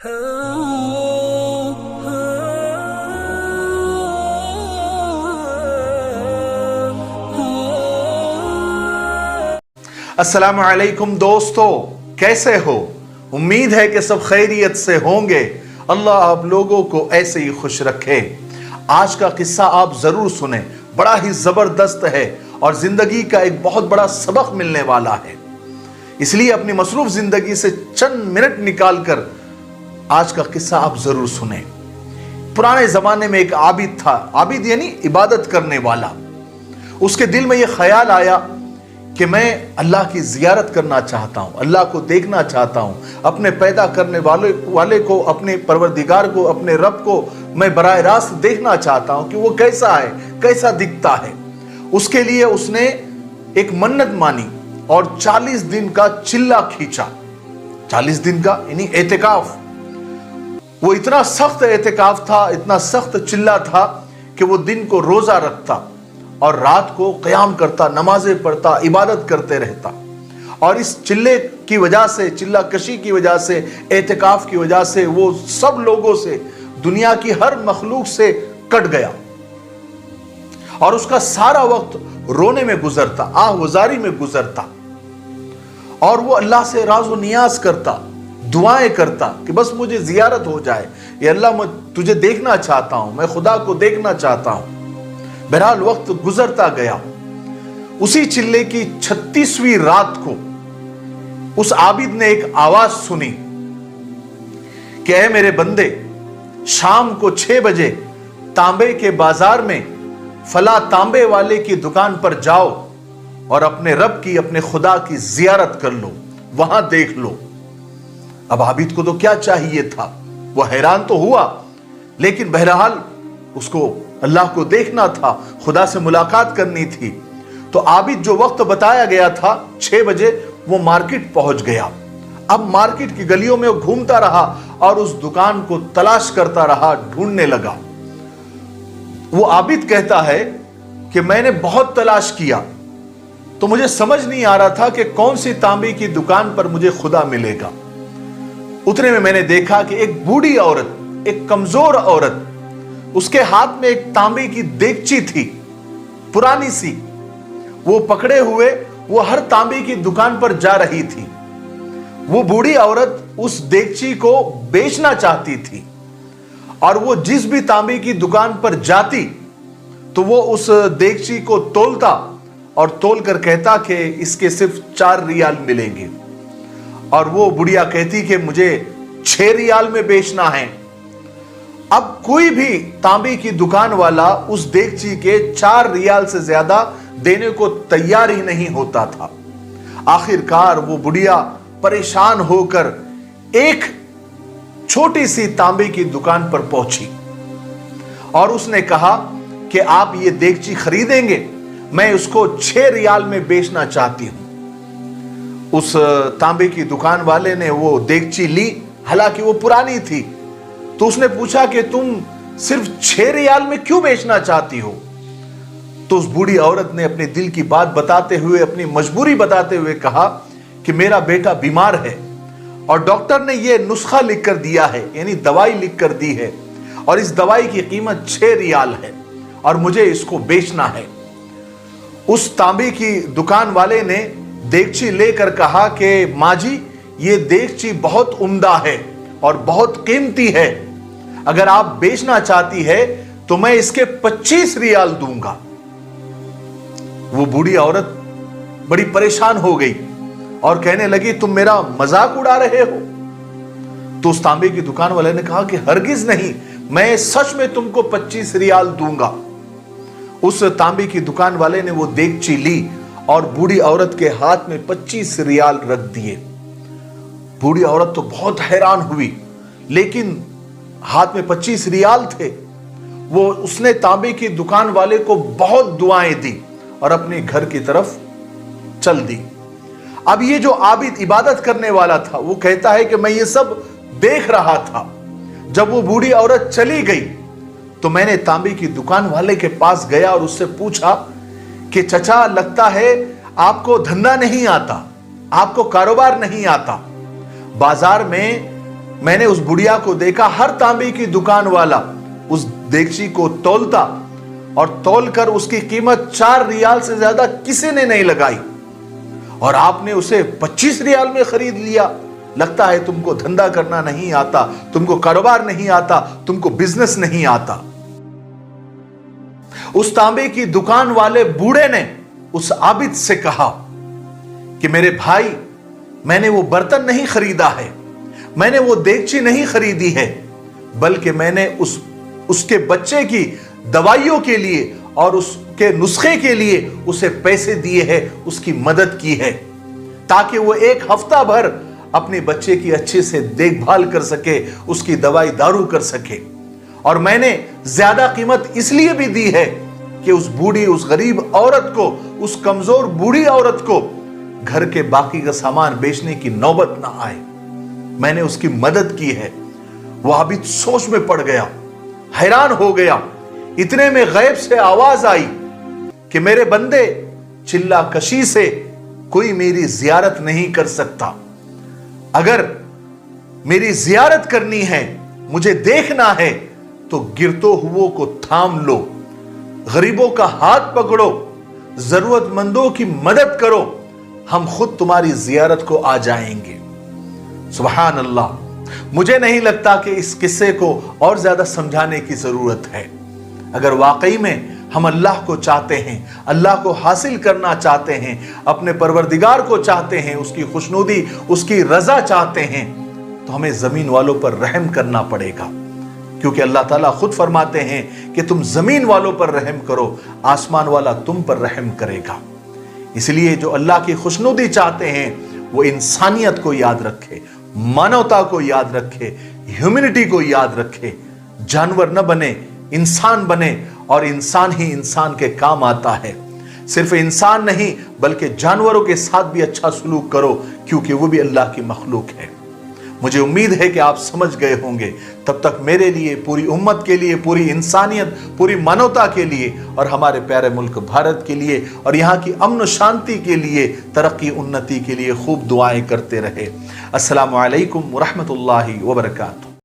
अस्सलामु अलैकुम दोस्तों, कैसे हो? उम्मीद है कि सब खैरियत से होंगे। अल्लाह आप लोगों को ऐसे ही खुश रखे। आज का किस्सा आप जरूर सुने, बड़ा ही जबरदस्त है और जिंदगी का एक बहुत बड़ा सबक मिलने वाला है। इसलिए अपनी मसरूफ जिंदगी से चंद मिनट निकालकर आज का किस्सा आप जरूर सुने। पुराने जमाने में एक आबिद था, आबिद यानी इबादत करने वाला। उसके दिल में यह ख्याल आया कि मैं अल्लाह की जियारत करना चाहता हूं, अल्लाह को देखना चाहता हूं, अपने पैदा करने वाले को, अपने परवरदिगार को, अपने रब को मैं बराह रास्त देखना चाहता हूं कि वो कैसा है, कैसा दिखता है। उसके लिए उसने एक मन्नत मानी और 40 दिन का चिल्ला खींचा। 40 दिन का यानी एतिकाफ। वो इतना सख्त एतिकाफ था, इतना सख्त चिल्ला था कि वो दिन को रोजा रखता और रात को क़याम करता, नमाजें पढ़ता, इबादत करते रहता। और इस चिल्ले की वजह से, चिल्ला कशी की वजह से, एतिकाफ की वजह से वो सब लोगों से, दुनिया की हर मखलूक से कट गया और उसका सारा वक्त रोने में गुजरता, आहवजारी में गुजरता। और वो अल्लाह से राज व नियाज करता, दुआएं करता कि बस मुझे जियारत हो जाए, या अल्लाह मैं तुझे देखना चाहता हूं, मैं खुदा को देखना चाहता हूं। बहरहाल वक्त गुजरता गया। उसी चिल्ले की 36वीं रात को उस आबिद ने एक आवाज सुनी कि ऐ मेरे बंदे, शाम को 6 बजे तांबे के बाजार में फला तांबे वाले की दुकान पर जाओ और अपने रब की, अपने खुदा की जियारत कर लो, वहां देख लो। अब आबिद को तो क्या चाहिए था, वह हैरान तो हुआ, लेकिन बहरहाल उसको अल्लाह को देखना था, खुदा से मुलाकात करनी थी। तो आबिद जो वक्त बताया गया था 6 बजे, वो मार्केट पहुंच गया। अब मार्केट की गलियों में वो घूमता रहा और उस दुकान को तलाश करता रहा, ढूंढने लगा। वो आबिद कहता है कि मैंने बहुत तलाश किया तो मुझे समझ नहीं आ रहा था कि कौन सी तांबे की दुकान पर मुझे खुदा मिलेगा। उतने में मैंने देखा कि एक बूढ़ी औरत, एक कमजोर औरत, उसके हाथ में एक तांबे की देगची थी, पुरानी सी। वो पकड़े हुए वो हर तांबे की दुकान पर जा रही थी। वो बूढ़ी औरत उस देगची को बेचना चाहती थी और वो जिस भी तांबे की दुकान पर जाती तो वो उस देगची को तोलता और तोल कर कहता कि इसके सिर्फ 4 रियाल मिलेंगे। और वो बुढ़िया कहती कि मुझे 6 रियाल में बेचना है। अब कोई भी तांबे की दुकान वाला उस देगची के 4 रियाल से ज्यादा देने को तैयार ही नहीं होता था। आखिरकार वो बुढ़िया परेशान होकर एक छोटी सी तांबे की दुकान पर पहुंची और उसने कहा कि आप ये देगची खरीदेंगे, मैं उसको 6 रियाल में बेचना चाहती हूं। उस तांबे की दुकान वाले ने वो देगची ली, हालांकि वो पुरानी थी। तो उसने पूछा कि तुम सिर्फ 6 रियाल में क्यों बेचना चाहती हो? तो उस बूढ़ी औरत ने अपने दिल की बात बताते हुए, अपनी मजबूरी बताते हुए कहा कि मेरा बेटा बीमार है और डॉक्टर ने यह नुस्खा लिख कर दिया है, यानी दवाई लिख कर दी है, और इस दवाई की कीमत 6 रियाल है और मुझे इसको बेचना है। उस तांबे की दुकान वाले ने देगची लेकर कहा कि माँ जी, ये देगची बहुत उम्दा है और बहुत कीमती है, अगर आप बेचना चाहती है तो मैं इसके 25 रियाल दूंगा। वो बूढ़ी औरत बड़ी परेशान हो गई और कहने लगी तुम मेरा मजाक उड़ा रहे हो? तो उस तांबे की दुकान वाले ने कहा कि हरगिज नहीं, मैं सच में तुमको 25 रियाल दूंगा। उस तांबे की दुकान वाले ने वो देगची ली और बूढ़ी औरत के हाथ में 25 रियाल रख दिए। बूढ़ी औरत तो बहुत हैरान हुई, लेकिन हाथ में 25 रियाल थे। वो उसने तांबे की दुकान वाले को बहुत दुआएं दी और अपने घर की तरफ चल दी। अब ये जो आबिद इबादत करने वाला था, वो कहता है कि मैं ये सब देख रहा था। जब वो बूढ़ी औरत चली गई तो मैंने तांबे की दुकान वाले के पास गया और उससे पूछा कि चचा, लगता है आपको धंधा नहीं आता, आपको कारोबार नहीं आता। बाजार में मैंने उस बुढ़िया को देखा, हर तांबे की दुकान वाला उस देगची को तौलता और तौलकर उसकी कीमत 4 रियाल से ज्यादा किसी ने नहीं लगाई, और आपने उसे 25 रियाल में खरीद लिया। लगता है तुमको धंधा करना नहीं आता, तुमको कारोबार नहीं आता, तुमको बिजनेस नहीं आता। उस तांबे की दुकान वाले बूढ़े ने उस आबिद से कहा कि मेरे भाई, मैंने वो बर्तन नहीं खरीदा है, मैंने वो देगची नहीं खरीदी है, बल्कि मैंने उसके बच्चे की दवाइयों के लिए और उसके नुस्खे के लिए उसे पैसे दिए हैं, उसकी मदद की है, ताकि वो 1 हफ्ता भर अपने बच्चे की अच्छे से देखभाल कर सके, उसकी दवाई दारू कर सके। और मैंने ज्यादा कीमत इसलिए भी दी है कि उस बूढ़ी, उस गरीब औरत को, उस कमजोर बूढ़ी औरत को घर के बाकी का सामान बेचने की नौबत ना आए। मैंने उसकी मदद की है। वो आबिद सोच में पड़ गया, हैरान हो गया। इतने में गैब से आवाज आई कि मेरे बंदे, चिल्ला कशी से कोई मेरी जियारत नहीं कर सकता। अगर मेरी जियारत करनी है, मुझे देखना है, तो गिरतो हुओं को थाम लो, गरीबों का हाथ पकड़ो, जरूरतमंदों की मदद करो, हम खुद तुम्हारी जियारत को आ जाएंगे। सुभान अल्लाह। मुझे नहीं लगता कि इस किस्से को और ज्यादा समझाने की जरूरत है। अगर वाकई में हम अल्लाह को चाहते हैं, अल्लाह को हासिल करना चाहते हैं, अपने परवरदिगार को चाहते हैं, उसकी खुशनुदी, उसकी रजा चाहते हैं, तो हमें जमीन वालों पर रहम करना पड़ेगा। क्योंकि अल्लाह ताला खुद फरमाते हैं कि तुम जमीन वालों पर रहम करो, आसमान वाला तुम पर रहम करेगा। इसलिए जो अल्लाह की खुशनुदी चाहते हैं वो इंसानियत को याद रखे, मानवता को याद रखे, ह्यूमैनिटी को याद रखे, जानवर न बने, इंसान बने, और इंसान ही इंसान के काम आता है। सिर्फ इंसान नहीं बल्कि जानवरों के साथ भी अच्छा सलूक करो, क्योंकि वो भी अल्लाह की मखलूक है। मुझे उम्मीद है कि आप समझ गए होंगे। तब तक मेरे लिए, पूरी उम्मत के लिए, पूरी इंसानियत, पूरी मानवता के लिए और हमारे प्यारे मुल्क भारत के लिए और यहाँ की अमन शांति के लिए, तरक्की उन्नति के लिए खूब दुआएं करते रहे। अस्सलामु अलैकुम व रहमतुल्लाहि व बरकातुहू।